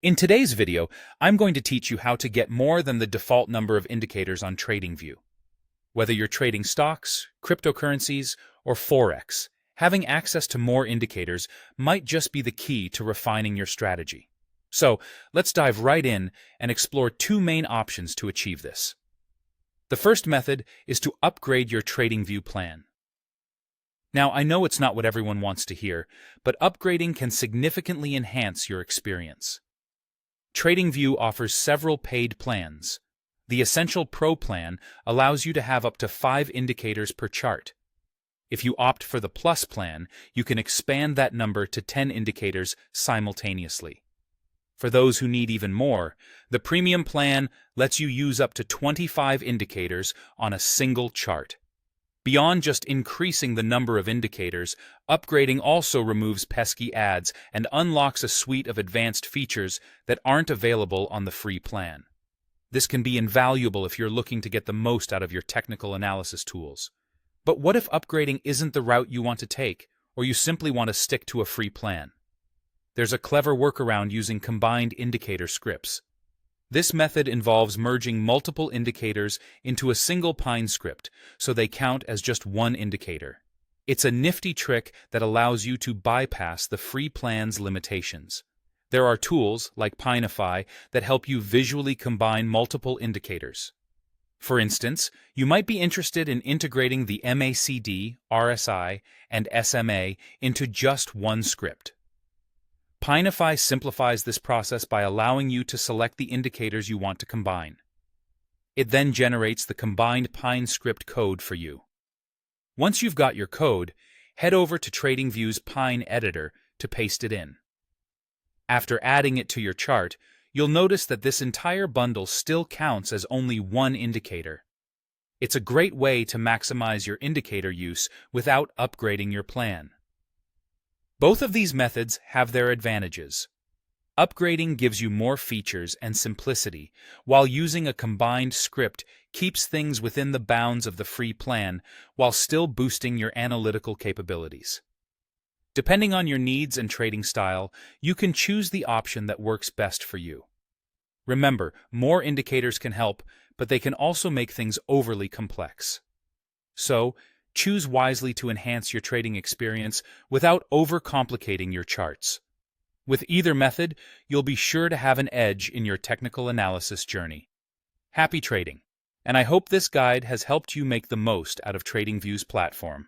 In today's video, I'm going to teach you how to get more than the default number of indicators on TradingView. Whether you're trading stocks, cryptocurrencies, or forex, having access to more indicators might just be the key to refining your strategy. So, let's dive right in and explore two main options to achieve this. The first method is to upgrade your TradingView plan. Now, I know it's not what everyone wants to hear, but upgrading can significantly enhance your experience. TradingView offers several paid plans. The Essential Pro plan allows you to have up to 5 indicators per chart. If you opt for the Plus plan, you can expand that number to 10 indicators simultaneously. For those who need even more, the Premium plan lets you use up to 25 indicators on a single chart. Beyond just increasing the number of indicators, upgrading also removes pesky ads and unlocks a suite of advanced features that aren't available on the free plan. This can be invaluable if you're looking to get the most out of your technical analysis tools. But what if upgrading isn't the route you want to take, or you simply want to stick to a free plan? There's a clever workaround using combined indicator scripts. This method involves merging multiple indicators into a single Pine script, so they count as just one indicator. It's a nifty trick that allows you to bypass the free plan's limitations. There are tools, like Pinify, that help you visually combine multiple indicators. For instance, you might be interested in integrating the MACD, RSI, and SMA into just one script. Pinify simplifies this process by allowing you to select the indicators you want to combine. It then generates the combined Pine script code for you. Once you've got your code, head over to TradingView's Pine editor to paste it in. After adding it to your chart, you'll notice that this entire bundle still counts as only one indicator. It's a great way to maximize your indicator use without upgrading your plan. Both of these methods have their advantages. Upgrading gives you more features and simplicity, while using a combined script keeps things within the bounds of the free plan while still boosting your analytical capabilities. Depending on your needs and trading style, you can choose the option that works best for you. Remember, more indicators can help, but they can also make things overly complex. So, choose wisely to enhance your trading experience without overcomplicating your charts. With either method, you'll be sure to have an edge in your technical analysis journey. Happy trading, and I hope this guide has helped you make the most out of TradingView's platform.